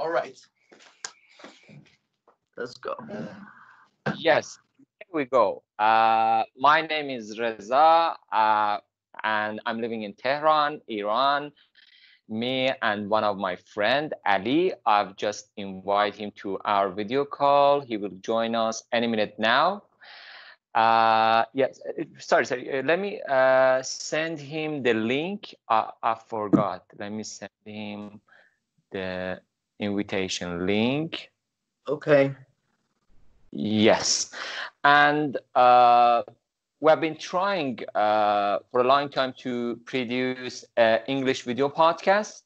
All right. Let's go. Yes, here we go. My name is Reza, and I'm living in Tehran, Iran. Me and one of my friend, Ali, I've just invited him to our video call. He will join us any minute now. Yes, sorry. Let me send him the link. I forgot. Let me send him the invitation link. Okay. Yes, and we have been trying for a long time to produce an English video podcast.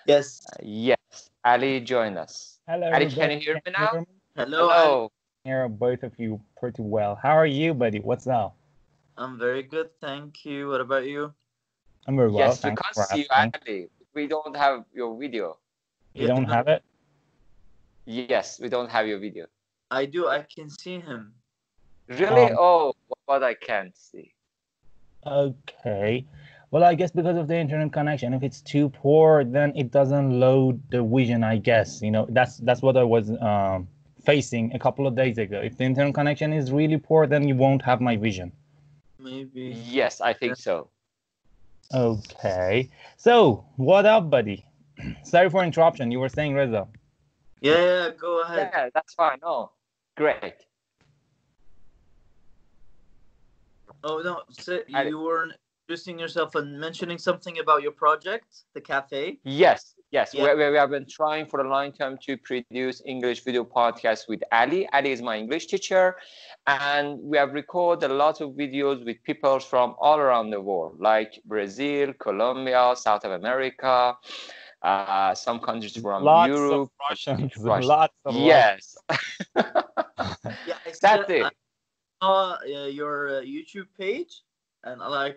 Yes. Yes, Ali join us. Hello, Ali, everybody. can you hear me Can now? hear me? Hello. Hello. Hear both of you pretty well. How are you, buddy? What's up? I'm very good, thank you. What about you? I'm very well. Yes, we Thanks can't for see you, asking. Ali. We don't have your video. You don't have it? Yes, we don't have your video. I do. I can see him. Really? Oh, what I can't see. Okay. Well, I guess because of the internet connection, if it's too poor, then it doesn't load the vision, I guess. You know, that's what I was facing a couple of days ago. If the internet connection is really poor, then you won't have my vision. Maybe. Yes, I think so. Okay. So, what up, buddy? Sorry for interruption. You were saying, Reza. Yeah, go ahead. Yeah, that's fine. Oh, great. Oh, no. So you were introducing yourself and mentioning something about your project, the cafe? Yes. Yeah. We have been trying for a long time to produce English video podcasts with Ali. Ali is my English teacher, and we have recorded a lot of videos with people from all around the world, like Brazil, Colombia, South America, some countries from Europe. Of Russians. Russia. Lots of Yes. Yeah, That's it. I saw your YouTube page, and I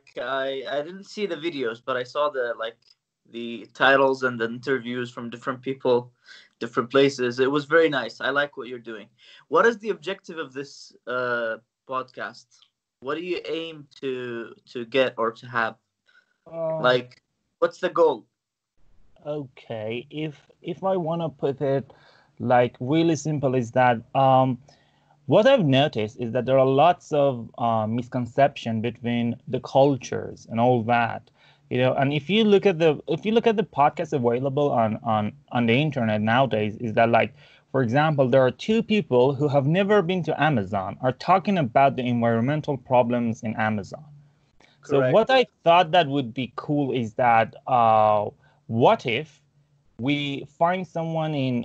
didn't see the videos, but I saw the titles and the interviews from different people, different places. It was very nice. I like what you're doing. What is the objective of this podcast? What do you aim to get or to have? What's the goal? Okay, if I want to put it like really simple, is that what I've noticed is that there are lots of misconception between the cultures and all that, you know. And if you look at the podcasts available on the internet nowadays, is that, like, for example, there are two people who have never been to Amazon are talking about the environmental problems in Amazon. Correct. So what I thought that would be cool is that what if we find someone in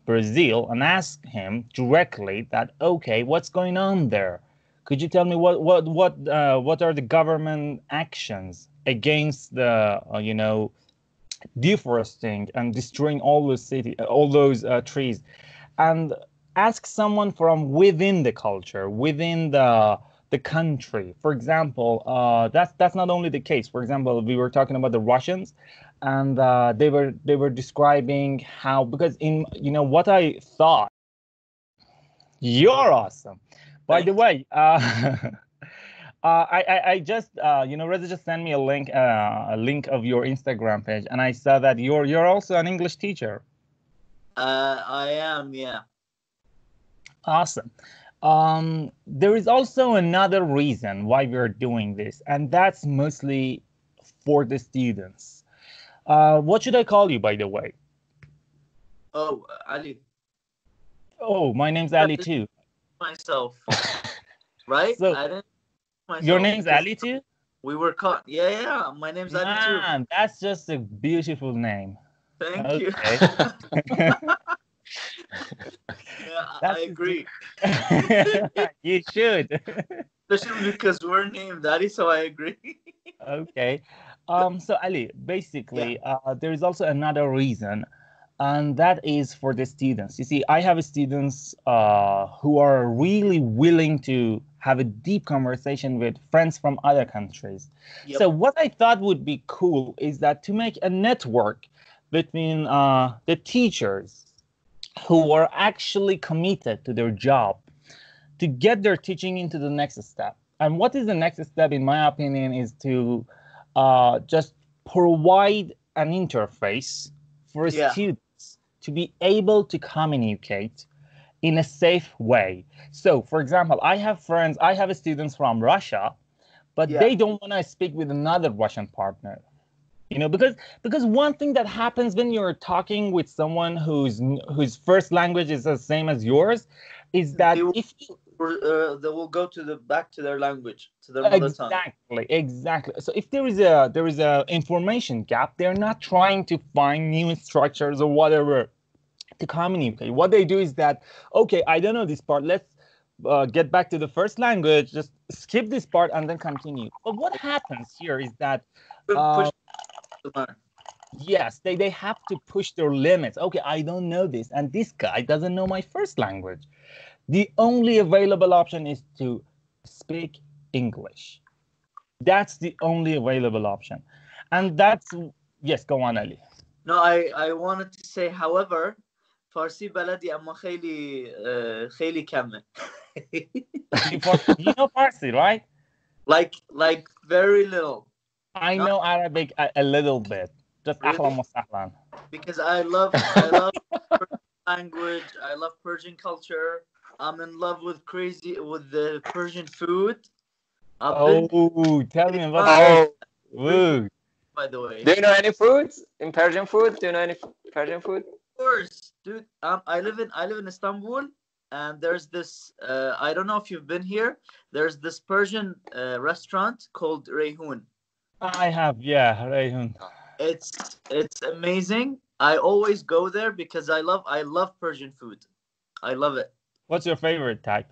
Brazil and ask him directly that, okay, what's going on there? Could you tell me what are the government actions against the deforesting and destroying all those trees, and ask someone from within the culture, within the country. For example, that's not only the case. For example, we were talking about the Russians, and they were describing how, because in what I thought. You're awesome. By the way, I just Reza just sent me a link of your Instagram page, and I saw that you're also an English teacher. I am, yeah. Awesome. There is also another reason why we're doing this, and that's mostly for the students. What should I call you, by the way? Oh, Ali. Oh, my name's Ali too. Myself, right? So, I didn't myself. Your name's Ali too? We were caught. Yeah. My name's Ali too. That's just a beautiful name. Thank you. Yeah, I agree. You should. Especially because we're named Ali, so I agree. Okay. So Ali, basically, there is also another reason, and that is for the students. You see, I have students who are really willing to have a deep conversation with friends from other countries. Yep. So what I thought would be cool is that to make a network between the teachers who are actually committed to their job to get their teaching into the next step. And what is the next step, in my opinion, is to just provide an interface for students to be able to communicate in a safe way. So, for example, I have students from Russia, but Yeah. they don't want to speak with another Russian partner. Because one thing that happens when you're talking with someone whose first language is the same as yours is that They will, if you they will go to back to their language, to their mother tongue. exactly. So if there is a information gap, they're not trying to find new structures or whatever to communicate. What they do is that, okay, I don't know this part. Let's get back to the first language. Just skip this part and then continue. But what happens here is that, Push to learn. yes, they have to push their limits. Okay, I don't know this, and this guy doesn't know my first language. The only available option is to speak English. That's the only available option. And that's, yes, go on, Ali. No, I wanted to say, however, فارسی بلدی اما خیلی کمه. You know Farsi, right? Like very little. I know Arabic a little bit. Just Really? ahlan wa sahlan. Because I love Persian language. I love Persian culture. I'm in love with the Persian food. Tell me about Oh, food. By the way. do you know any foods in Persian food? Do you know any Persian food? Of course, dude. I live in Istanbul, and there's this. I don't know if you've been here. There's this Persian restaurant called Reyhun. I have, yeah, Rayhun. It's amazing. I always go there because I love Persian food. I love it. What's your favorite type?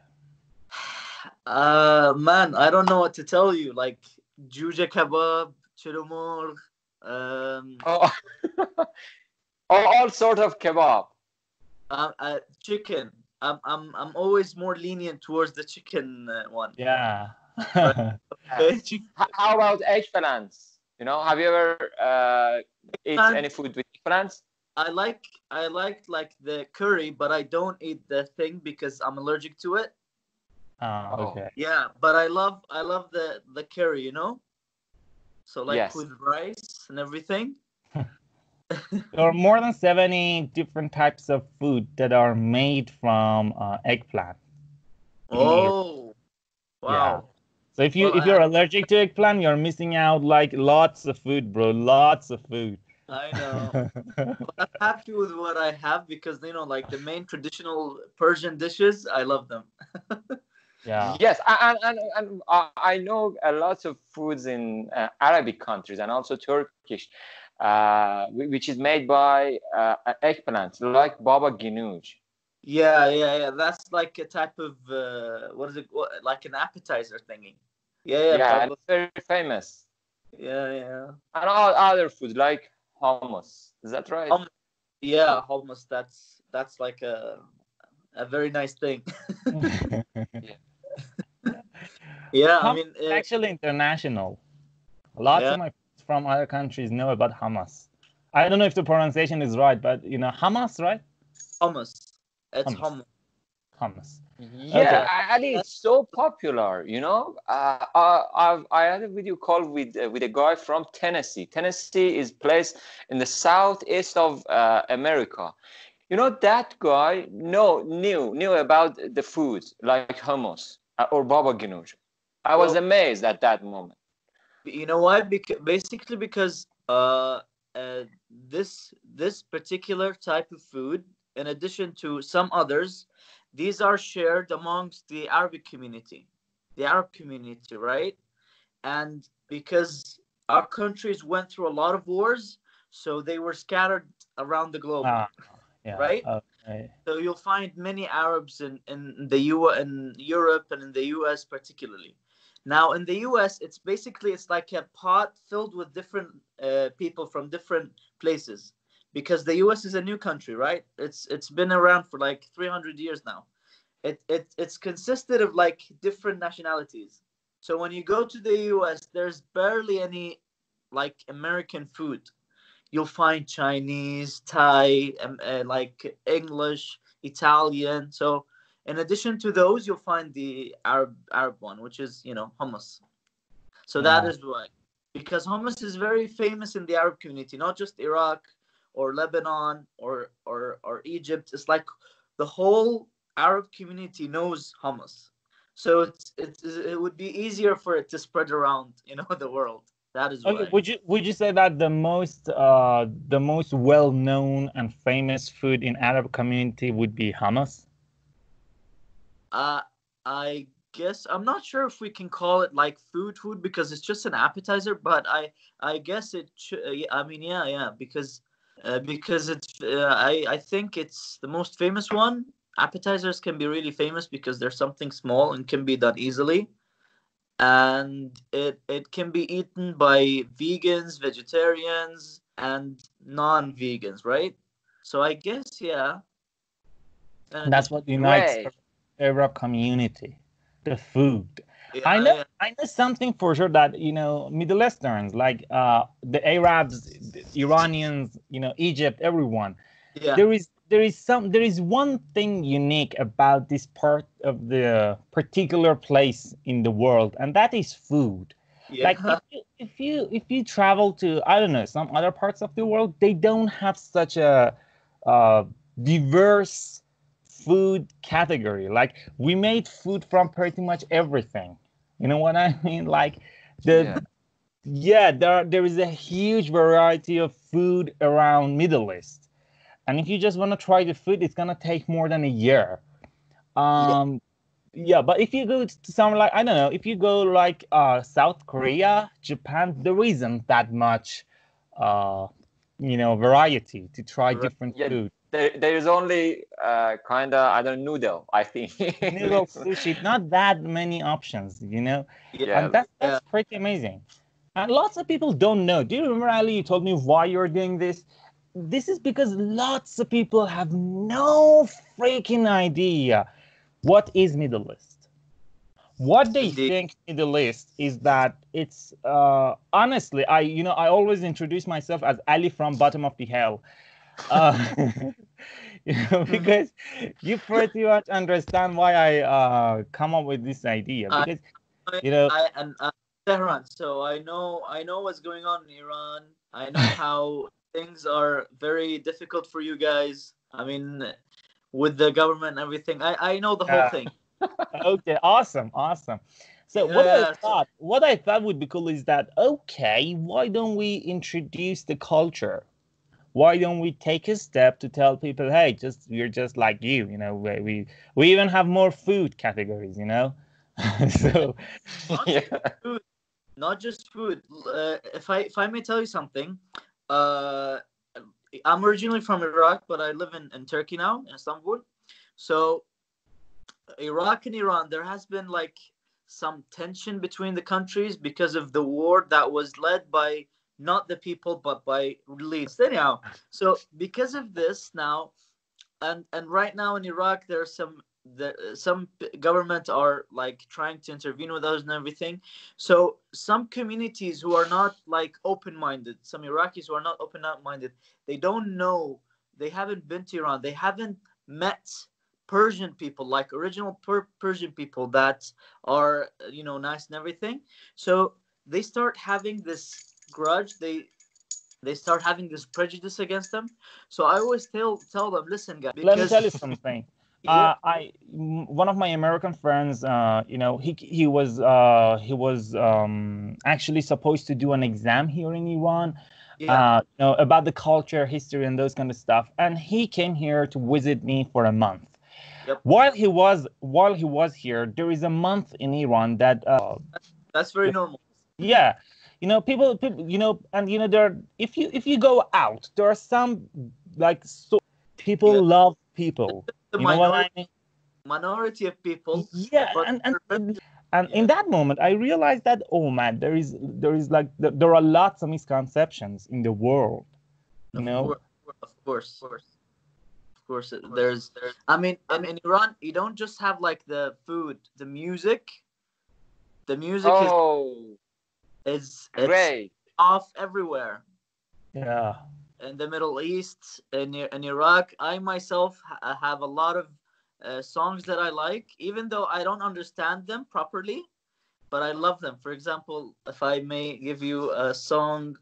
Man, I don't know what to tell you. Like juja kebab, churumur, Oh, all sort of kebab. chicken. I'm always more lenient towards the chicken one. Yeah. Okay. How about eggplants? Have you ever eat any food with eggplants? I like the curry, but I don't eat the thing because I'm allergic to it. Okay. Yeah, but I love the curry, So like Yes. with rice and everything. There are more than 70 different types of food that are made from eggplant. Oh, wow. Yeah. So if you're allergic to eggplant, you're missing out like lots of food, bro. Lots of food. I know. But I'm happy with what I have because like the main traditional Persian dishes, I love them. Yeah. Yes, and I know a lot of foods in Arabic countries and also Turkish, which is made by eggplants, like baba ganoush. Yeah. That's like a type of what is it? Like an appetizer thingy. Yeah, and it's very famous. Yeah. And all other foods like hummus. Is that right? Yeah, hummus. That's like a very nice thing. Yeah, I mean, it's actually international. Lots of my friends from other countries know about hummus. I don't know if the pronunciation is right, but hummus, right? Hummus. It's hummus. Hummus. Yeah, Ali, it's so popular. I had a video call with a guy from Tennessee. Tennessee is placed in the southeast of America. That guy knew about the foods like hummus or baba ganoush. I was amazed at that moment. You know why? Basically because this particular type of food, in addition to some others, these are shared amongst the Arabic community, right? And because our countries went through a lot of wars, so they were scattered around the globe, right? Okay. So you'll find many Arabs in Europe and in the US particularly. Now in the US, it's like a pot filled with different people from different places. Because the US is a new country, right? It's been around for like 300 years now. It's consisted of like different nationalities. So when you go to the US, there's barely any like American food. You'll find Chinese, Thai, like English, Italian. So in addition to those, you'll find the Arab one, which is hummus. So that is why, because hummus is very famous in the Arab community, not just Iraq or Lebanon or Egypt, it's like the whole Arab community knows hummus. So it would be easier for it to spread around, the world. That is Okay, why. would you say that the most well known and famous food in Arab community would be hummus? Uh, I guess I'm not sure if we can call it like food because it's just an appetizer, but I guess it should. I mean, yeah, because it's I think it's the most famous one. Appetizers can be really famous because they're something small and can be done easily, and it can be eaten by vegans, vegetarians, and non-vegans, right? So I guess, yeah. That's what unites Great. Arab community, the food. Yeah, I know something for sure that Middle Easterns like the Arabs, the Iranians, Egypt, everyone. yeah, There is one thing unique about this part of the particular place in the world, and that is food. Like yeah, if you travel to, I don't know, some other parts of the world, they don't have such a diverse food category. Like we made food from pretty much everything. You know what I mean? Like the Yeah. yeah, there is a huge variety of food around Middle East. And if you just want to try the food, it's gonna take more than a year. yeah, Um, yeah, but if you go to somewhere like, I don't know, if you go like South Korea, Japan, there isn't that much, uh, variety to try right, different Yeah. food. There's only kind of, I don't know, noodle, I think. Noodle, sushi, not that many options. yeah, And Yeah. that's yeah. pretty amazing. And lots of people don't know. Do you remember, Ali? You told me why you're doing this. This is because lots of people have no freaking idea what is Middle East. What they Indeed. think Middle East is that it's honestly, I always introduce myself as Ali from bottom of the hell. Uh, because you pretty much understand why I come up with this idea. I, Because I, you know, I and Tehran. So I know what's going on in Iran. I know how things are very difficult for you guys. I mean, with the government and everything. I know the whole uh, thing. okay, awesome, awesome. So Yeah, yeah. So what I thought would be cool is that, okay, why don't we introduce the culture? Why don't we take a step to tell people, hey, we're just like you, we even have more food categories. So not Yeah. just food, not just food. If I may tell you something, uh, I'm originally from Iraq, but I live in Turkey now, in Istanbul. So Iraq and Iran, there has been like some tension between the countries because of the war that was led by not the people but by leaders. Anyhow, so because of this now, and right now in Iraq, there are some government are like trying to intervene with us and everything. So some communities who are not like open-minded, some Iraqis who are not open-minded, they don't know, they haven't been to Iran, they haven't met Persian people, like original Persian people that are nice and everything. So they start having this grudge. They start having this prejudice against them. So I always tell them, listen, guys, let me because tell you something. yeah, One of my American friends, he was actually supposed to do an exam here in Iran, yeah, about the culture, history, and those kind of stuff. And he came here to visit me for a month. yep, While he was here, there is a month in Iran that that's very normal. yeah, people, and there, if you go out, there are some, like, so Yeah, people love people. the You know what I mean? minority of people, Yeah, but and in yeah, that moment, I realized that, oh man, there is like there are lots of misconceptions in the world. You of know? course, of course. There's, I mean, in Iran, you don't just have like the food, the music. The music is Oh, it's great. off everywhere. Yeah. In the Middle East, in Iraq. I myself have a lot of songs that I like, even though I don't understand them properly, but I love them. For example, if I may give you a song,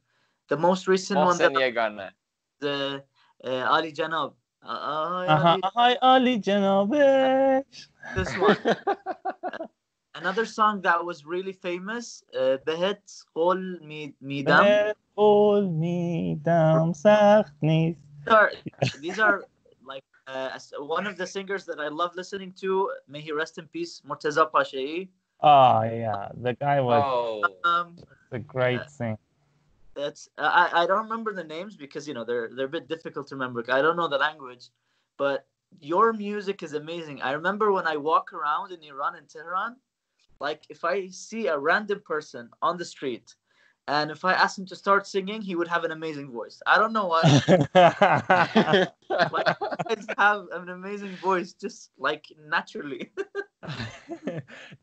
the most recent one that Mohsen Yegane. the Ali Janab. Aha, ay Ali Canabesh. This one. Another song that was really famous, Behet Kol Midam. Ol midam sakht nist. These are like one of the singers that I love listening to. May he rest in peace, Murtaza Pashahi. Oh yeah, the guy was Oh, a Uh, great singer. that's I don't remember the names because they're a bit difficult to remember. I don't know the language, but your music is amazing. I remember when I walk around in Iran and Tehran, like if I see a random person on the street, and if I ask him to start singing, he would have an amazing voice. I don't know why. Like you guys have an amazing voice, just like naturally.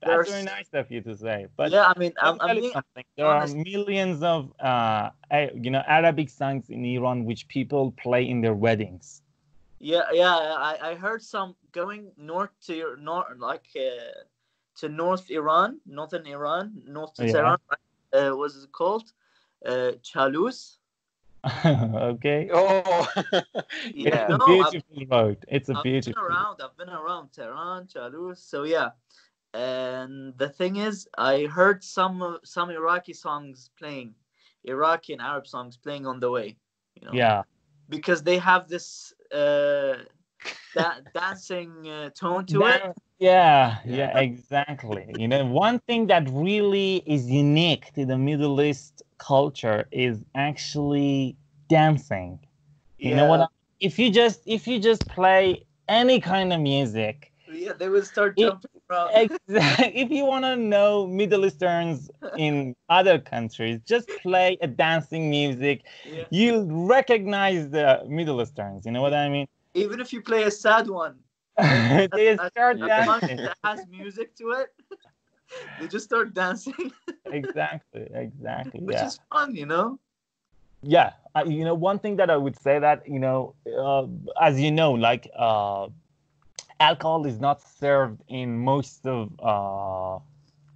That's very There's nice of you to say. But Yeah, I mean, let me I'm tell you being something. There are honest. millions of Arabic songs in Iran which people play in their weddings. Yeah. I heard some going north to north, like to North Iran, northern Iran, north to Yeah. Tehran. What's it called? Chalus. Okay. oh, Yeah, It's yeah. a no, beautiful road. It's a I've been beautiful road. around. I've been around Tehran, Chalus. So yeah, and the thing is, I heard some Iraqi songs playing, Iraqi and Arab songs playing on the way. You know, Yeah. because they have this dancing tone to it. Yeah, exactly. One thing that really is unique to the Middle East culture is actually dancing. You know what? Yeah, If you just play any kind of music, yeah, they will start it, jumping around. if you want to know Middle Easterns in other countries, just play a dancing music. Yeah, You'll recognize the Middle Easterns. You know what yeah. I mean? Even if you play a sad one, as, They start as long dancing. as it has music to it, they just start dancing, Exactly. which Yeah. is fun. Yeah. One thing that I would say that, as you know, like alcohol is not served in most of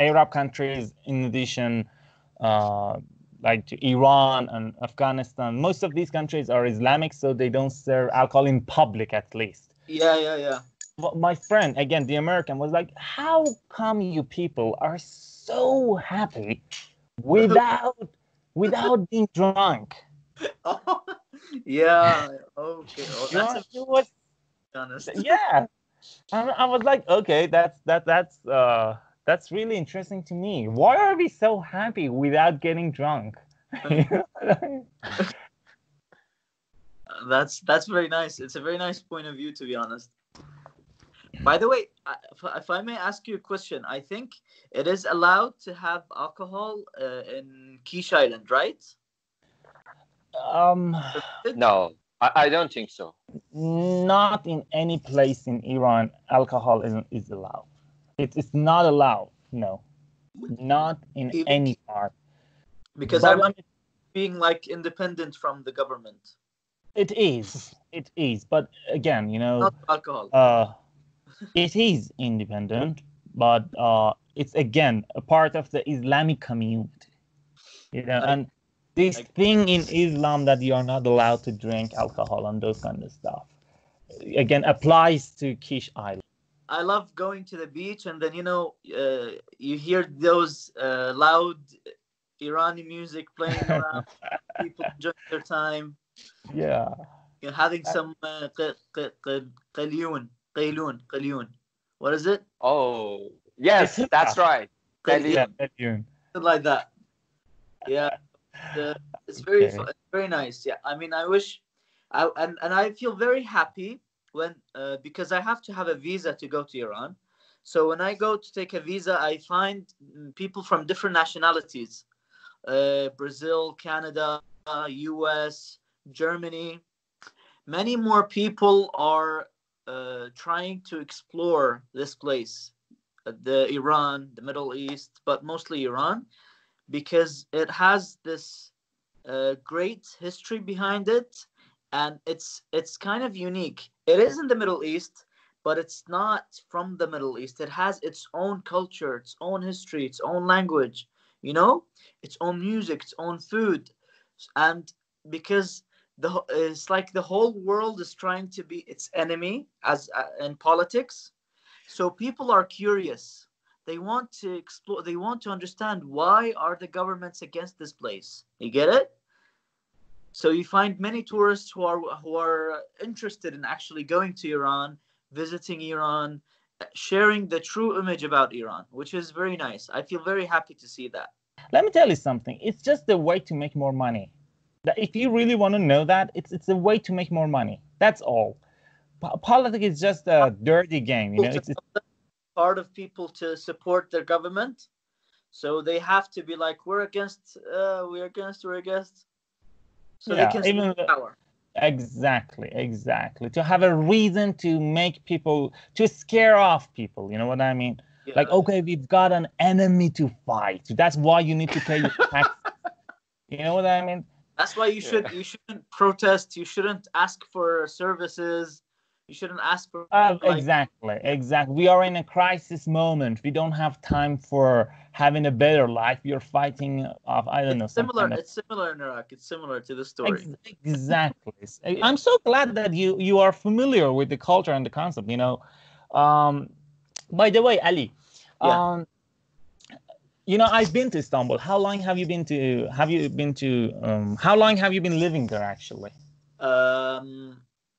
Arab countries. In addition, uh, like to Iran and Afghanistan, most of these countries are Islamic, so they don't serve alcohol in public, at least. Yeah. My friend, again, the American, was like, "How come you people are so happy without being drunk?" Oh, yeah. Okay. Oh, that's a It was, honest. yeah. I was like, okay, that's really interesting to me. Why are we so happy without getting drunk? That's very nice. It's a very nice point of view, to be honest. By the way, if I may ask you a question, I think it is allowed to have alcohol in Quiche Island, right? um, Permitted? No, I don't think so. Not in any place in Iran, alcohol is allowed. It's not allowed. No, not in Even any part. because I But remember being like independent from the government, it is. It is. But again, not alcohol. it is independent, but it's again a part of the Islamic community. Like, And this like thing in Islam that you are not allowed to drink alcohol and those kind of stuff, again, applies to Kish Island. I love going to the beach, and then you hear those loud Iranian music playing around, people enjoying their time, Yeah. having some قيلون. What is it? Oh, It's yes, that's right. Yeah, yeah, Qaliyun. Pelyun. something like that. Yeah, uh, it's very Okay. fun, very nice. Yeah, I mean, I wish, and I feel very happy when because I have to have a visa to go to Iran. So when I go to take a visa, I find people from different nationalities: Brazil, Canada, U.S., Germany. Many more people are trying to explore this place, the Iran, the Middle East, but mostly Iran, because it has this great history behind it, and it's kind of unique. It is in the Middle East, but it's not from the Middle East. It has its own culture, its own history, its own language, its own music, its own food, and because it's like the whole world is trying to be its enemy as in politics. So people are curious. They want to explore. They want to understand why are the governments against this place. You get it? So you find many tourists who are interested in actually going to Iran, visiting Iran, sharing the true image about Iran, which is very nice. I feel very happy to see that. Let me tell you something. It's just a way to make more money. If you really want to know that, it's a way to make more money. That's all. Politics is just a dirty game, you know. It's part of people to support their government, so they have to be like, we're against, we're against. So yeah, they can even power. Exactly. To have a reason to make people, to scare off people. You know what I mean? Yeah. Like, okay, we've got an enemy to fight. That's why you need to pay your tax. You know what I mean? That's why you shouldn't protest. You shouldn't ask for services. You shouldn't ask for Exactly. We are in a crisis moment. We don't have time for having a better life. We are fighting off, I don't know, some similar. kind of... It's similar in Iraq. It's similar to the story. Exactly. I'm so glad that you are familiar with the culture and the concept. You know, by the way, Ali, you know, I've been to Istanbul. How long have you been to? How long have you been living there, actually?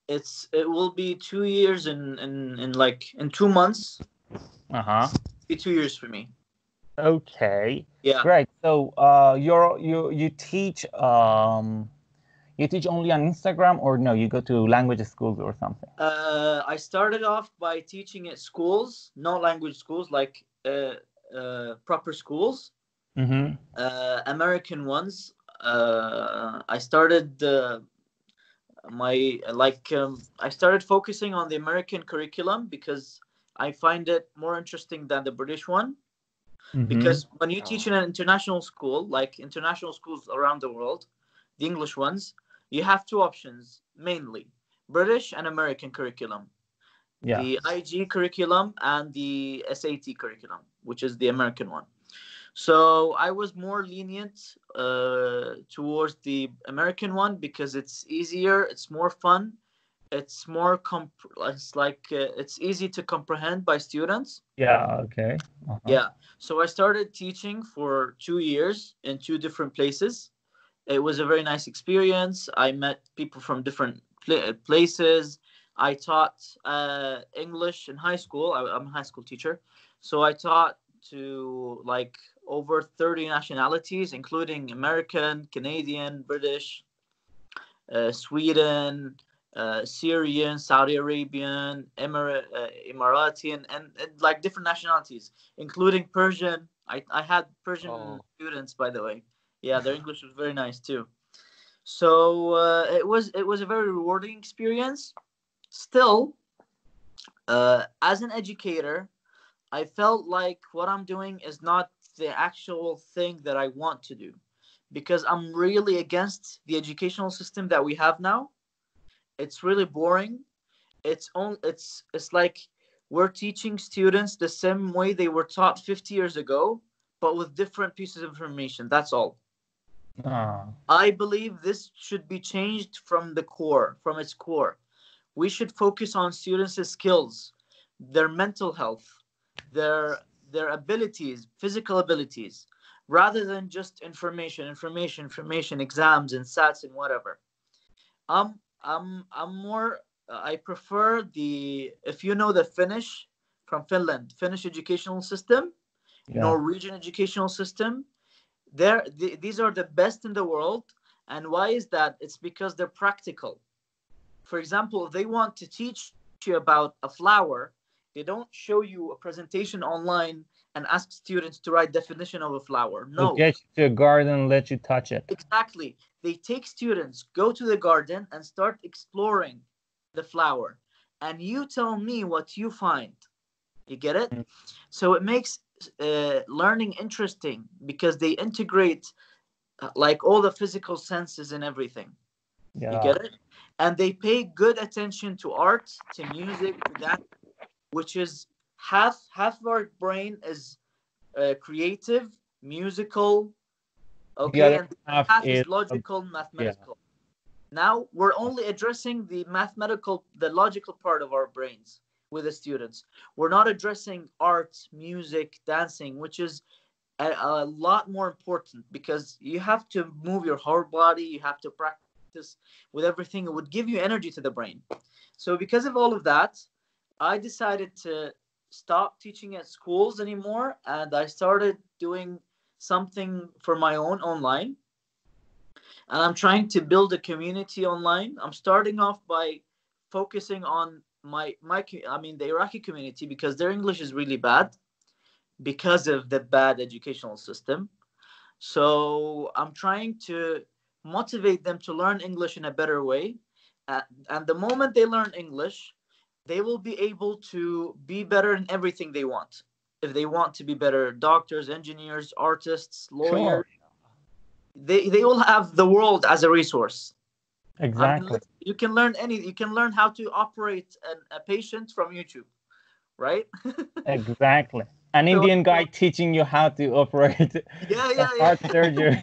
It will be 2 years in 2 months. Be 2 years for me. Okay. Yeah. Great. So you teach only on Instagram, or no, you go to language schools or something? I started off by teaching at schools, not language schools, like proper schools. American ones. I started I started focusing on the American curriculum because I find it more interesting than the British one. Because when you teach in an international school, like international schools around the world, the English ones, you have two options, mainly British and American curriculum. Yeah. The IG curriculum and the SAT curriculum, which is the American one. So I was more lenient towards the American one because it's easier, it's more fun, it's more it's easy to comprehend by students. Yeah. Okay. Yeah. So I started teaching for 2 years in 2 different places. It was a very nice experience. I met people from different places. I taught English in high school. I'm a high school teacher. So I taught to like over 30 nationalities, including American, Canadian, British, Sweden, Syrian, Saudi Arabian, Emiratian, and like different nationalities, including Persian. I had Persian students, by the way. Yeah, their English was very nice too. So it was a very rewarding experience. Still, as an educator, I felt like what I'm doing is not the actual thing that I want to do, because I'm really against the educational system that we have now. It's really boring. It's like we're teaching students the same way they were taught 50 years ago, but with different pieces of information. That's all. I believe this should be changed from its core. We should focus on students' skills, their mental health, their abilities, physical abilities, rather than just information, exams and SATs and whatever. I'm more. I prefer if you know the Finnish from Finland, Finnish educational system, Norwegian educational system. These are the best in the world. And why is that? It's because they're practical. For example, if they want to teach you about a flower, they don't show you a presentation online and ask students to write definition of a flower. No. They'll get you to a garden and let you touch it. Exactly. They take students, go to the garden and start exploring the flower. And you tell me what you find. You get it? So it makes learning interesting because they integrate like all the physical senses and everything. Yeah. You get it? And they pay good attention to art, to music, to that, which is half of our brain is creative, musical, okay, and half is logical, mathematical. Now we're only addressing the the logical part of our brains with the students. We're not addressing art, music, dancing, which is a lot more important, because you have to move your whole body, you have to practice with everything. It would give you energy to the brain. So because of all of that, I decided to stop teaching at schools anymore, and I started doing something for my own online. And I'm trying to build a community online. I'm starting off by focusing on the Iraqi community, because their English is really bad because of the bad educational system. So I'm trying to motivate them to learn English in a better way. And the moment they learn English, they will be able to be better in everything they want. If they want to be better doctors, engineers, artists, lawyers, Sure. they will have the world as a resource. I mean, Exactly. you can learn you can learn how to operate a patient from YouTube, right? Exactly. An So Indian guy teaching you how to operate yeah, a yeah, heart yeah. surgery.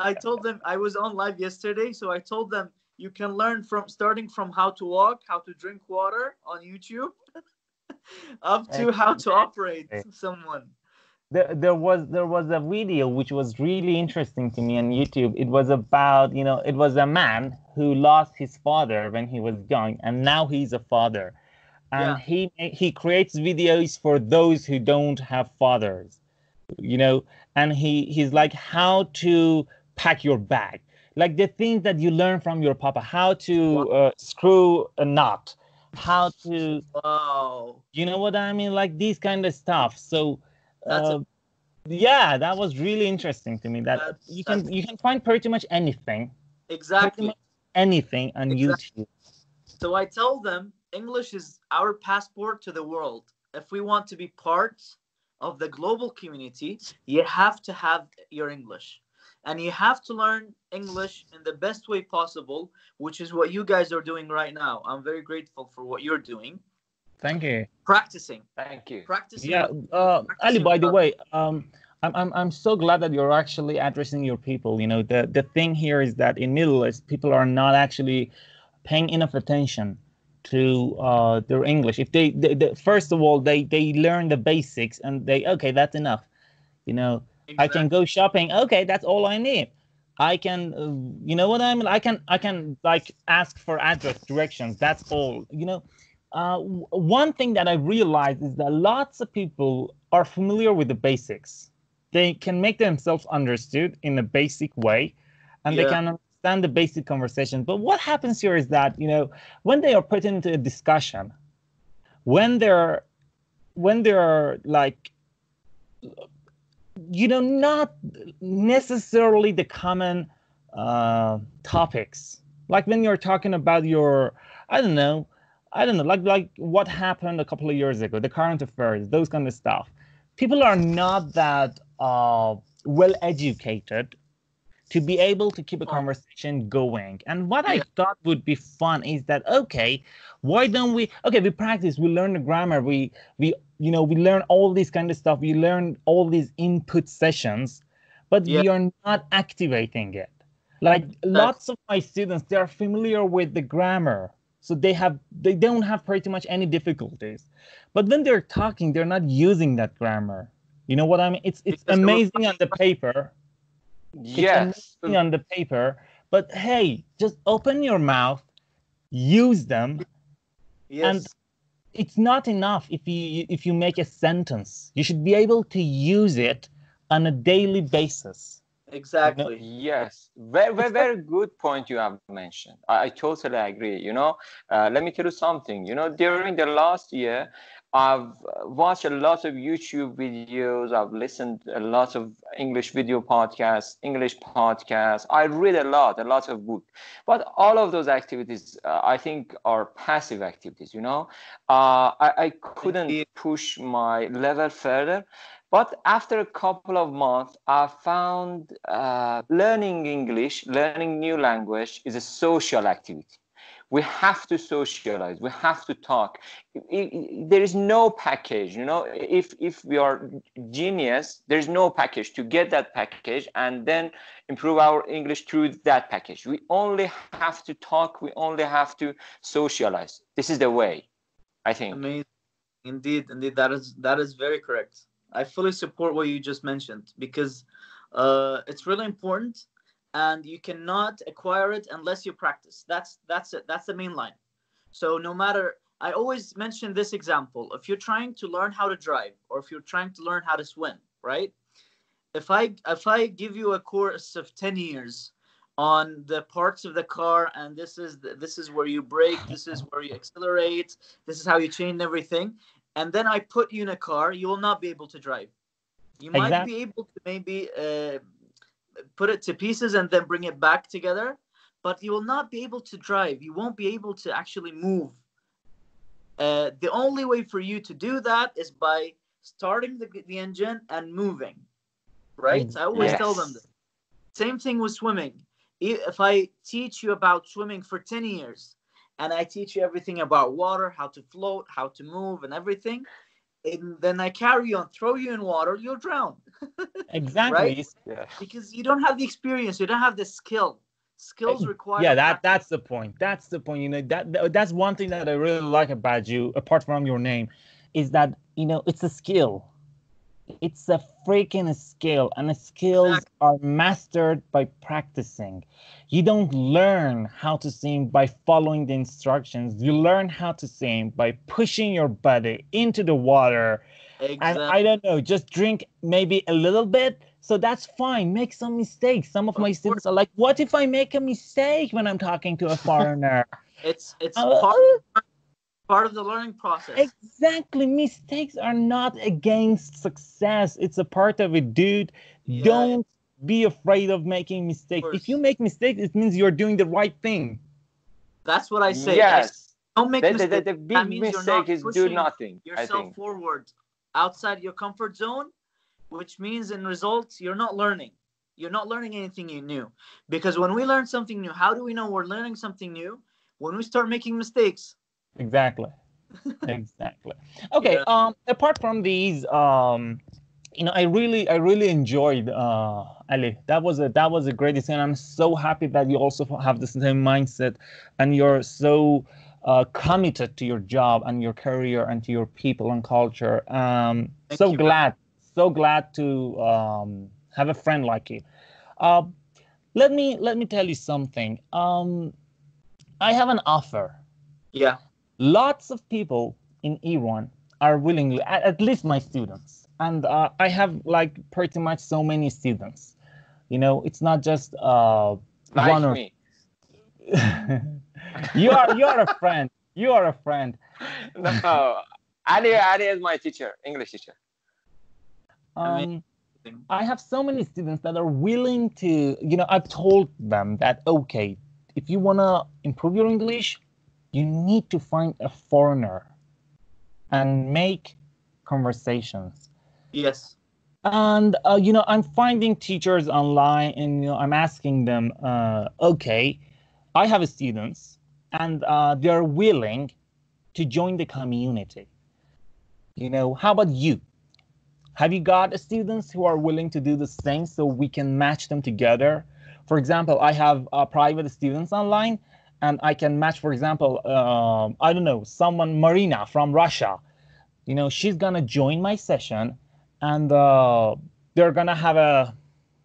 I told them, I was on live yesterday, so I told them you can learn from starting from how to walk, how to drink water on YouTube, up to how to operate Exactly. someone. There was a video which was really interesting to me on YouTube. It was about, it was a man who lost his father when he was young, and now he's a father, and Yeah. he creates videos for those who don't have fathers, and he's like how to pack your bag, like the things that you learn from your papa, how Wow. to screw a knot, how to, Wow. you know what I mean, like these kind of stuff. So That's a uh, yeah, that was really interesting to me, that you that's can you can find pretty much anything, pretty exactly. much anything on Exactly. YouTube. So I tell them English is our passport to the world. If we want to be part of the global community, you have to have your English. And you have to learn English in the best way possible, which is what you guys are doing right now. I'm very grateful for what you're doing. Thank you. Practicing. Thank you. Practicing Yeah, with me, Ali, practicing by with the others. way, I'm so glad that you're actually addressing your people. The thing here is that in Middle East, people are not actually paying enough attention to their English. If they first of all, they learn the basics, and okay, that's enough. You know, I can Exactly. go shopping. Okay, that's all I need. I can, you know what I mean? I can like ask for address directions. That's all. One thing that I realized is that lots of people are familiar with the basics. They can make themselves understood in a basic way, and they Yeah. can understand the basic conversation. But what happens here is that, when they are put into a discussion, when they're like, not necessarily the common topics. Like when you're talking about your, I don't know, like what happened a couple of years ago, the current affairs, those kind of stuff. People are not that well educated to be able to keep a Oh, conversation going. And what I yeah. thought would be fun is that, okay, why don't we, okay, we practice, we learn the grammar, we learn all this kind of stuff, we learn all these input sessions, but Yeah. we are not activating it. Like Exactly. lots of my students, they are familiar with the grammar. So they don't have pretty much any difficulties. But when they're talking, they're not using that grammar. You know what I mean? It's Because they were amazing on the paper, it's Yes. amazing on the paper, but hey, just open your mouth, use them, and yes. it's not enough if you make a sentence. You should be able to use it on a daily basis. You know, Exactly. Yes, very, very, it's like, very good point you have mentioned. I totally agree. Let me tell you something. During the last year, I've watched a lot of YouTube videos. I've listened a lot of English video podcasts, English podcasts. I read a lot of books. But all of those activities, I think, are passive activities. I couldn't Indeed. push my level further. But after a couple of months, I found learning English, learning new language is a social activity. We have to socialize. We have to talk. There is no package, you know. If we are genius, there's no package to get that package and then improve our English through that package. We only have to talk. We only have to socialize. This is the way, I think. Amazing. Indeed, indeed, that is very correct. I fully support what you just mentioned because it's really important, and you cannot acquire it unless you practice. That's it. That's the main line. So no matter, I always mention this example. If you're trying to learn how to drive, or if you're trying to learn how to swim, right? If I give you a course of 10 years on the parts of the car, and this is where you brake, this is where you accelerate, this is how you change everything, and then I put you in a car, you will not be able to drive. You might be able to maybe put it to pieces and then bring it back together, but you will not be able to drive. You won't be able to actually move. The only way for you to do that is by starting the engine and moving, right? I always tell them that. Same thing with swimming. If I teach you about swimming for 10 years and I teach you everything about water, how to float, how to move and everything, and then I carry on, throw you in water, you'll drown. Exactly. Right? Yeah. Because you don't have the experience, you don't have the skill. Skills require. Yeah, that's the point. That's the point. You know, that's one thing that I really like about you, apart from your name, is that, you know, it's a skill. It's a freaking skill, and the skills are mastered by practicing. You don't learn how to sing by following the instructions. You learn how to sing by pushing your body into the water. And I don't know, just drink maybe a little bit. So that's fine. Make some mistakes. Some of my students are like, what if I make a mistake when I'm talking to a foreigner? It's part of the learning process. Exactly. Mistakes are not against success. It's a part of it, dude. Yeah. Don't be afraid of making mistakes. If you make mistakes, it means you're doing the right thing. That's what I say. Yes. Don't make mistakes. The big mistake is do nothing. Yourself forward outside your comfort zone, which means in results, you're not learning. You're not learning anything new. Because when we learn something new, how do we know we're learning something new? When we start making mistakes. Exactly. Okay. Yeah. Apart from these, you know, I really enjoyed Ali. That was a great decision. I'm so happy that you also have the same mindset, and you're so committed to your job and your career and to your people and culture. So glad to have a friend like you. Let me tell you something. I have an offer. Yeah. Lots of people in Iran are willing, at least my students, and I have like pretty much so many students. You know, it's not just like one or me. you are a friend. You are a friend. No, Ali is my teacher, English teacher. I have so many students that are willing to, you know, I've told them that, okay, if you want to improve your English, you need to find a foreigner and make conversations. Yes. And, you know, I'm finding teachers online, and, you know, I'm asking them, okay, I have students and they're willing to join the community. You know, how about you? Have you got students who are willing to do the same so we can match them together? For example, I have private students online, and I can match, for example, I don't know, someone, Marina from Russia. You know, she's going to join my session, and they're going to have a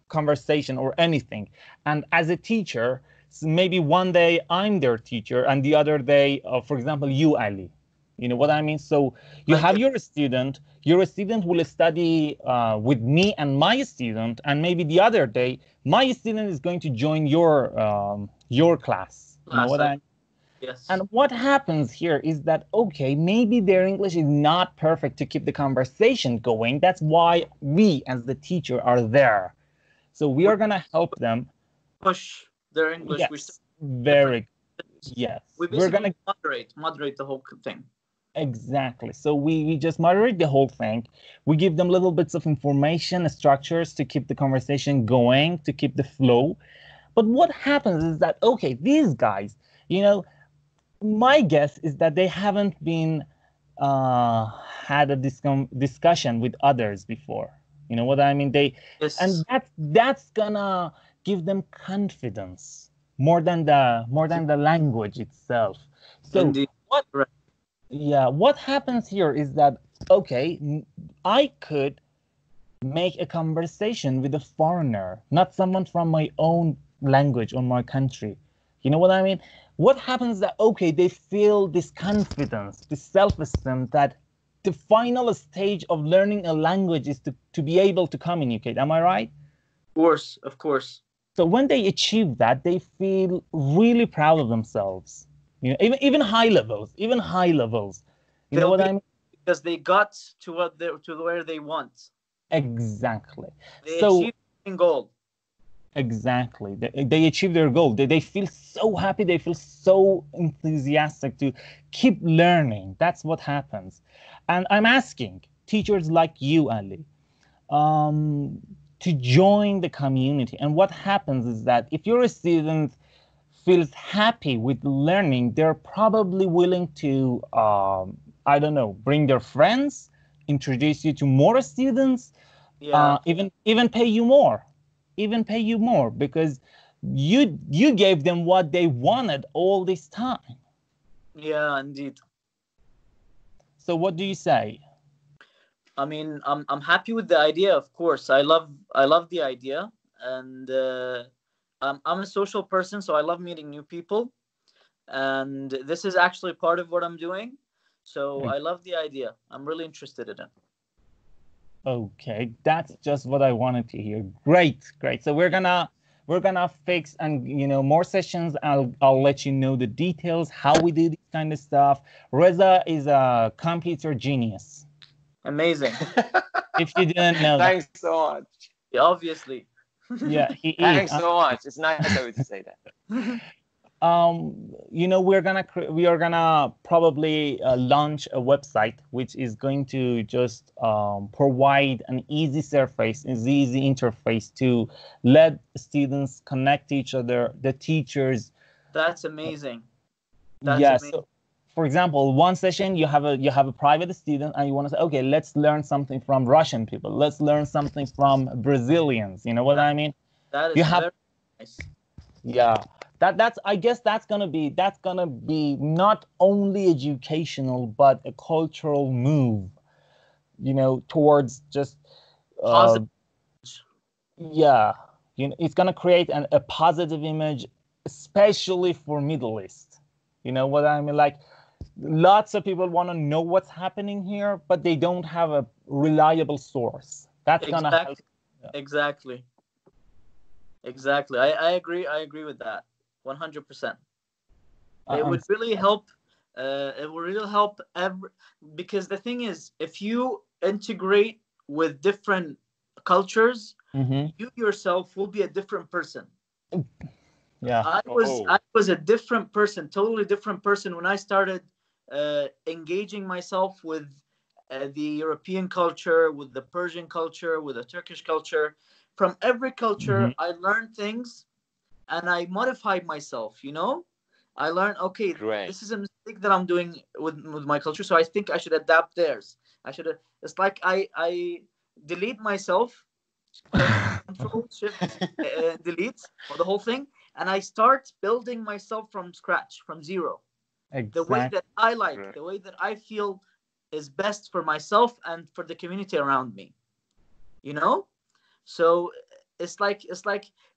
conversation or anything. And as a teacher, so maybe one day I'm their teacher, and the other day, for example, you, Ali. You know what I mean? So you have your student will study with me and my student, and maybe the other day, my student is going to join your class. You know what I mean? Yes. And what happens here is that, okay, maybe their English is not perfect to keep the conversation going. That's why we, as the teacher, are there. So we are going to help them push their English. Yes, very. Yes. We're going to moderate the whole thing. Exactly. So we just moderate the whole thing. We give them little bits of information, structures to keep the conversation going, to keep the flow. But what happens is that, okay, these guys, you know, My guess is that they haven't been had a discussion with others before. You know what I mean? Yes, And that's gonna give them confidence more than the language itself. So indeed. what Right. yeah, what happens here is that okay, I could make a conversation with a foreigner, not someone from my own language or my country. You know what I mean? What happens that okay, they feel this confidence, this self-esteem that the final stage of learning a language is to be able to communicate. Am I right? Of course, of course. So when they achieve that, they feel really proud of themselves. You know, even high levels. You know They'll what be I mean? because they got to what they to where they want. Exactly. They So achieved the goal. exactly. They achieve their goal. They feel so happy. They feel so enthusiastic to keep learning. That's what happens. And I'm asking teachers like you, Ali, um, to join the community. And what happens is that if you're a student feels happy with learning, they're probably willing to, I don't know, bring their friends, introduce you to more students, Yeah, even pay you more, because you gave them what they wanted all this time. yeah, indeed. So what do you say? I mean, I'm happy with the idea. Of course, I love the idea, and I'm a social person, so I love meeting new people, and this is actually part of what I'm doing. So I love the idea. I'm really interested in it. Okay, that's just what I wanted to hear. Great. So we're gonna fix and more sessions. I'll let you know the details how we do this kind of stuff. Reza is a computer genius. Amazing. If you didn't know that, Thanks so much. Yeah, obviously. yeah, he is. Thanks so much. It's nice of you to say that. We are gonna probably launch a website which is going to just provide an easy surface, an easy interface to let students connect to each other, the teachers. That's amazing. That's Yeah. amazing. So, for example, one session you have a private student and you want to say, okay, let's learn something from Russian people. Let's learn something from Brazilians. You know what That, I mean? that You is have very nice. Yeah, that's I guess that's gonna be not only educational but a cultural move, towards just uh Positive. yeah, it's gonna create a positive image, especially for Middle East. You know what I mean? Like lots of people want to know what's happening here, but they don't have a reliable source. That's gonna help. Exactly. Exactly. Exactly. I agree. I agree with that. 100%. It I'm would really help. It would really help because the thing is, if you integrate with different cultures, hmm you yourself will be a different person. yeah. I was a different person, totally different person when I started engaging myself with the European culture, with the Persian culture, with the Turkish culture. From every culture, hmm I learned things and I modified myself. I learned, okay, Great. this is a mistake that I'm doing with my culture, so I think I should adapt theirs. I should. It's like I delete myself, control shift delete for the whole thing, and I start building myself from scratch, from zero, the way Exactly. that I like, Great. the way that I feel is best for myself and for the community around me. You know, so it's like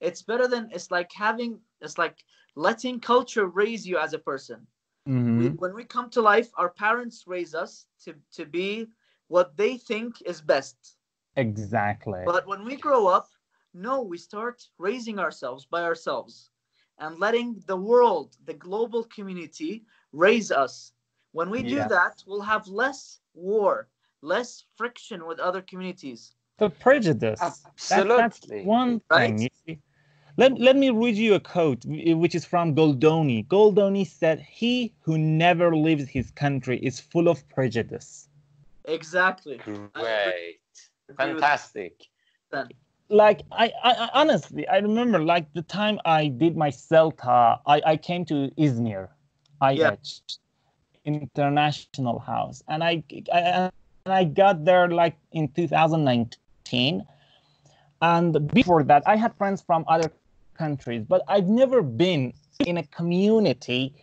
it's better than it's like letting culture raise you as a person. hmm When we come to life, our parents raise us to be what they think is best. Exactly. But when we grow up, no, we start raising ourselves by ourselves and letting the world, the global community, raise us. When we do Yeah. that, we'll have less war, less friction with other communities, So prejudice. That's Absolutely. one thing. right? You see. Let me read you a quote which is from Goldoni. Goldoni said, "He who never leaves his country is full of prejudice." Exactly. I agree. Great. Agree with Fantastic. that. Like I honestly, I remember like the time I did my CELTA, I came to Izmir. Yeah. IH, International House, and I got there like in 2019. And before that, I had friends from other countries, but I've never been in a community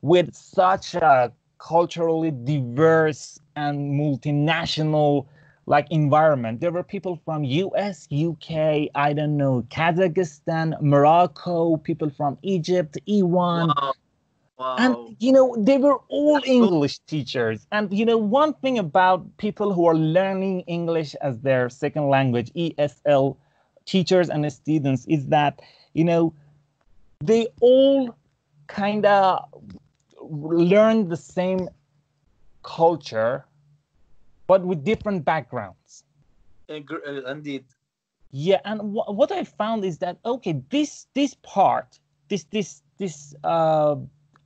with such a culturally diverse and multinational like environment. There were people from US, UK, I don't know, Kazakhstan, Morocco, people from Egypt, Iran. Wow. And, Wow. they were all That's so English teachers. And, one thing about people who are learning English as their second language, ESL teachers and students, is that, they all kind of learn the same culture, but with different backgrounds. indeed. Yeah, and what I found is that okay, this part, this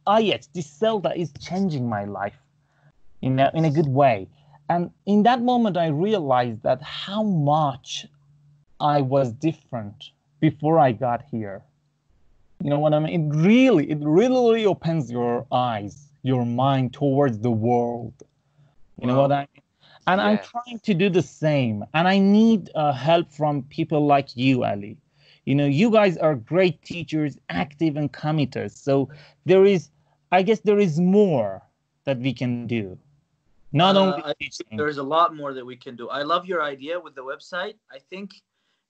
IELTS, this CELTA is changing my life in a good way. And in that moment, I realized that how much I was different before I got here. You know what I mean? It really opens your eyes, your mind towards the world. You know what Wow. I mean? And I'm Yes. trying to do the same. And I need help from people like you, Ali. You guys are great teachers, active and committed. So I guess there is more that we can do. Not only I think teaching. there's a lot more that we can do. I love your idea with the website. I think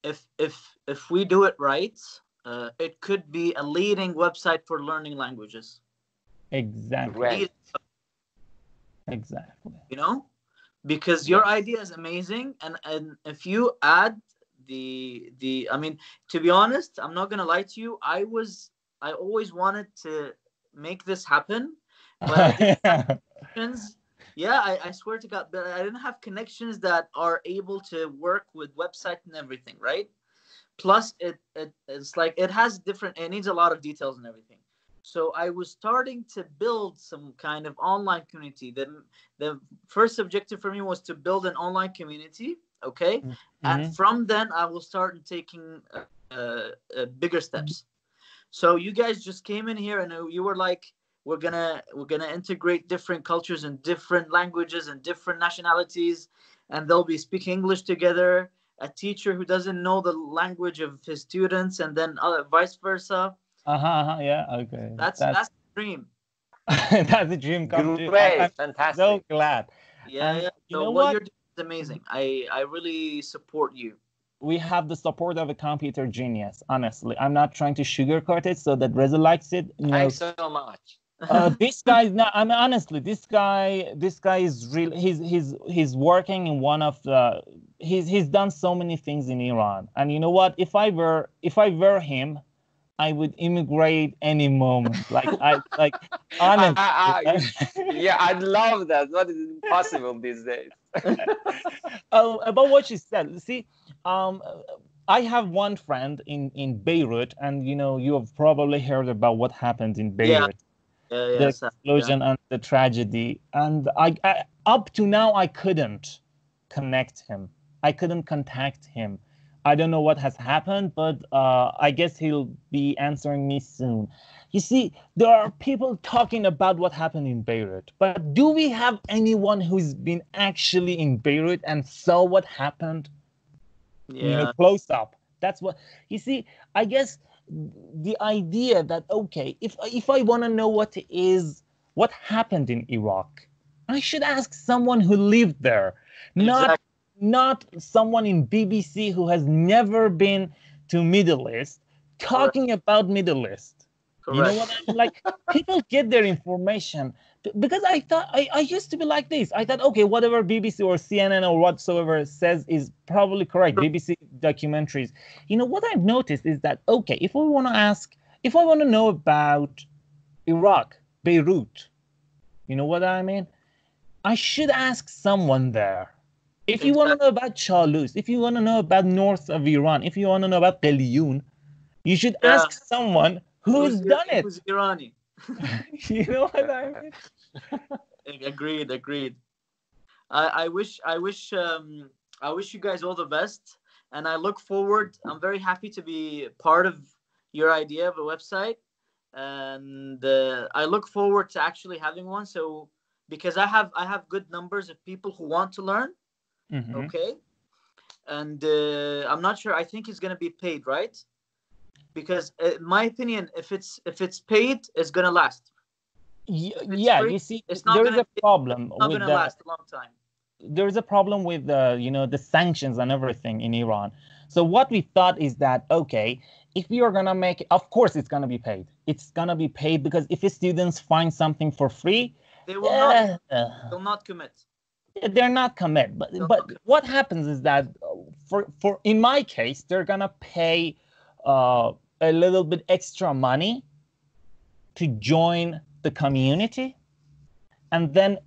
if we do it right, it could be a leading website for learning languages. Exactly. Great. Exactly. Because your Yes. idea is amazing, and if you add the I mean, to be honest, I'm not gonna lie to you. I always wanted to make this happen, but I didn't have connections. Yeah, I swear to God, but I didn't have connections that are able to work with website and everything, right? Plus it's like it needs a lot of details and everything. So I was starting to build some kind of online community. The first objective for me was to build an online community, okay? And Mhm. from then I will start taking bigger steps. So you guys just came in here and you were like, we're gonna integrate different cultures and different languages and different nationalities, and they'll be speaking English together. A teacher who doesn't know the language of his students, and then vice versa. Yeah, okay. That's the dream. That's a dream come true. I'm Great. so Fantastic. glad. Yeah, And yeah. you So know what what? you're doing is amazing. I really support you. We have the support of a computer genius, honestly. I'm not trying to sugarcoat it so that Reza likes it. Thanks so much. This guy is not. I mean, honestly, this guy is real. He's working in one of the. He's done so many things in Iran, and you know what? If I were him, I would immigrate any moment. Honestly. Yeah, I'd love that. What is impossible these days? About what you said. See, um, I have one friend in Beirut, and you have probably heard about what happened in Yeah, Beirut, yeah, the yeah, yeah. explosion and the tragedy. And I up to now I couldn't connect him. I couldn't contact him. I don't know what has happened, but I guess he'll be answering me soon. You see, there are people talking about what happened in Beirut, but do we have anyone who's been actually in Beirut and saw what happened? Yeah, Close up. That's what you see. I guess the idea that okay, if I want to know what happened in Iraq, I should ask someone who lived there, not exactly. not someone in BBC who has never been to Middle East Correct. talking about Middle East. You know what I Correct. mean? Like people get their information because I thought I used to be like this. I thought, okay, whatever BBC or CNN or whatsoever says is probably correct. BBC documentaries. What I've noticed is that okay, if I want to know about Iraq, Beirut, you know what I mean? I should ask someone there. If you want to Exactly. know about Charlus, if you want to know about north of Iran, if you want to know about Qaliyoun, you should Yeah. ask someone who's done Who's it. Irani? You know what I mean? Agreed. Agreed. I wish you guys all the best, and I look forward. I'm very happy to be part of your idea of a website, and I look forward to actually having one. So because I have good numbers of people who want to learn. Mhm. Okay, and I'm not sure. I think it's gonna be paid, right? Because in my opinion, if it's paid, it's gonna last. If it's Yeah, free, you see, it's not there is gonna a problem not with gonna the last a long time. the sanctions and everything in Iran. So what we thought is that, okay, if we are gonna make, of course it's gonna be paid. It's gonna be paid because if students find something for free, They will not. eh, They'll not commit. they're not commit. But They'll not but commit. what happens is that for in my case, they're gonna pay uh, a little bit extra money to join the community, and then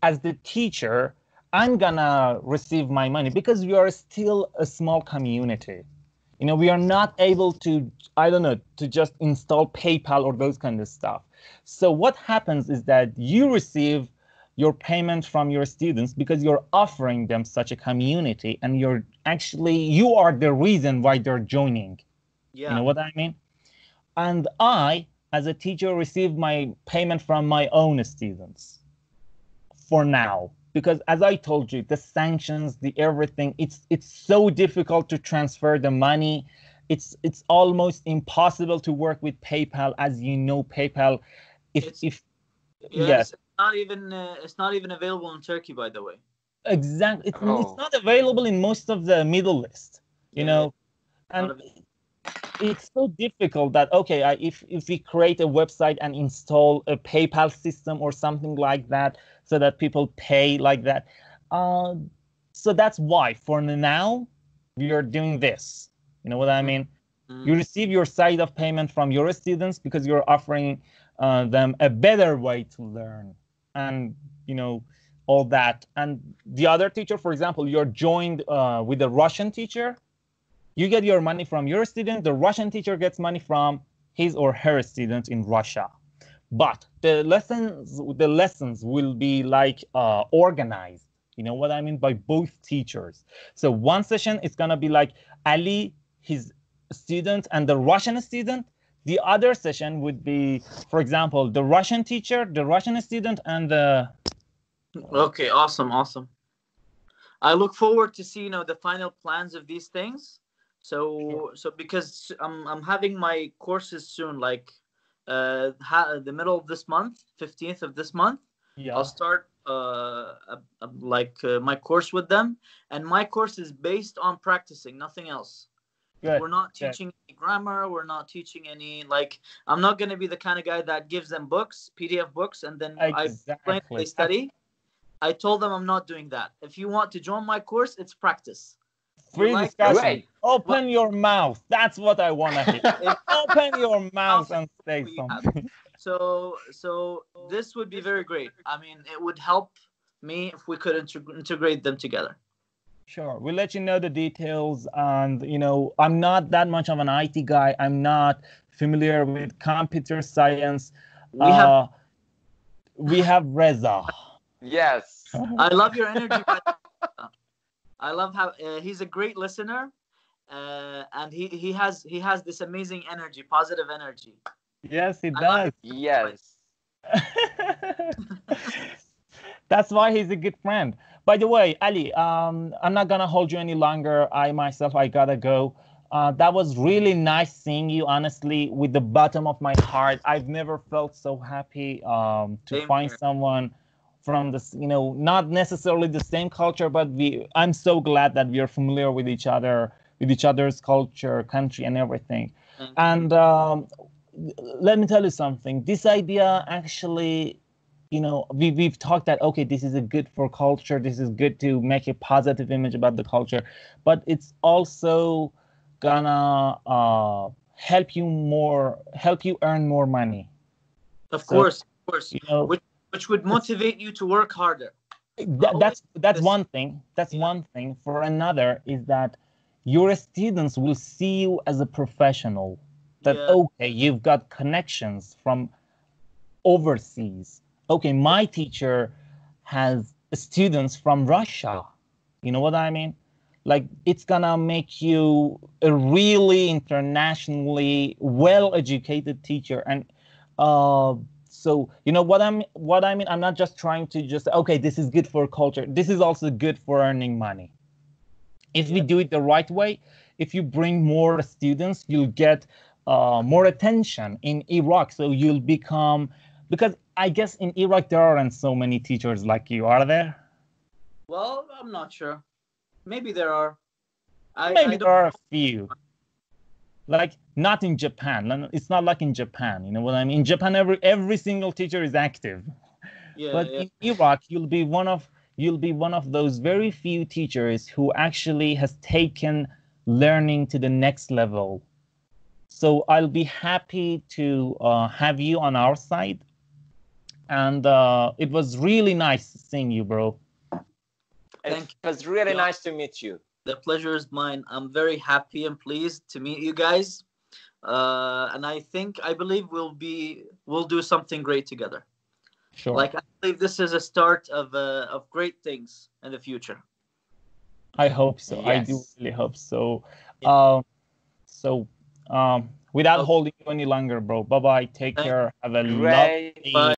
as the teacher, I'm gonna receive my money because we are still a small community. We are not able to, I don't know, to just install PayPal or those kind of stuff. So what happens is that you receive your payment from your students because you're offering them such a community, and you are the reason why they're joining. You know Yeah. what I mean? And I, as a teacher, receive my payment from my own students for now, because as I told you, the sanctions, the everything, it's so difficult to transfer the money. It's almost impossible to work with PayPal. As you know, PayPal, It's if yes. yes, It's not even available in Turkey, by the way. exactly, it's Oh, not available in most of the Middle East, you Yeah, yeah. know Not and available. it's so difficult that, okay, if we create a website and install a PayPal system or something like that, so that people pay like that. uh, so that's why for now we are doing this. You know what I mean? You Mm. receive your side of payment from your students because you're offering them a better way to learn, and you know all that. And the other teacher, for example, you're joined with a Russian teacher, you get your money from your student, the Russian teacher gets money from his or her student in Russia. But the lessons will be like organized. You know what I mean? By both teachers. So one session is gonna be like Ali, his student, and the Russian student. The other session would be, for example, the Russian teacher, the Russian student, and the Okay, awesome, awesome. I look forward to see the final plans of these things. sure. So because I'm having my courses soon, like the middle of this month, 15th of this month, I'll Yeah, start my course with them, and my course is based on practicing, nothing else. good, We're not good. teaching any grammar. We're not teaching any, like, I'm not going to be the kind of guy that gives them books, PDF books, and then I explain, they Exactly. That's study. I told them I'm not doing that. If you want to join my course, it's practice. You free like this? discussion. great. Well, Open your mouth. That's what I want to hear. if Open your mouth mouth and and say what you have. something. So this would be very great. I mean, it would help me if we could integrate them together. Sure. We'll let you know the details. And, I'm not that much of an IT guy. I'm not familiar with computer science. We have. Uh, we have Reza. Yes. I love your energy. I love how he's a great listener, and he has this amazing energy, positive energy. Yes, he I love does. your voice. Yes. That's why he's a good friend. By the way, Ali, I'm not gonna hold you any longer. I gotta go. That was really nice seeing you. Honestly, with the bottom of my heart, I've never felt so happy to Same find here. someone from this, not necessarily the same culture, but I'm so glad that we are familiar with each other's culture, country, and everything. Thank you. And let me tell you something. This idea actually, we've talked that, okay, this is a good for culture, this is good to make a positive image about the culture, but it's also gonna help you earn more money. Of So course, of course. you know Which would it's motivate you to work harder. that, Always that's this. one thing. That's Yeah. one thing. For another is that your students will see you as a professional, that, Yeah. okay, you've got connections from overseas. Okay, my teacher has students from Russia. You know what I mean? like it's gonna make you a really internationally well-educated teacher. And so you know what I mean. I'm not just trying to just, okay, this is good for culture. This is also good for earning money. If we do it the right way, if you bring more students, you'll get more attention in Iraq. So you'll become, because I guess in Iraq there aren't so many teachers like you, are there? Well, I'm not sure. Maybe there are. Maybe there are a few. Like not in Japan. It's not like in Japan. You know what I mean? In Japan, every single teacher is active. But in Iraq, you'll be one of those very few teachers who actually has taken learning to the next level. So I'll be happy to have you on our side. And it was really nice seeing you, bro. It was really nice to meet you. The pleasure is mine. I'm very happy and pleased to meet you guys. And I believe we'll do something great together. Sure. Like, I believe this is a start of great things in the future. I hope so. Yes. I do really hope so. Yeah. Without holding you any longer, bro. Bye-bye. Take care. Have a lovely day.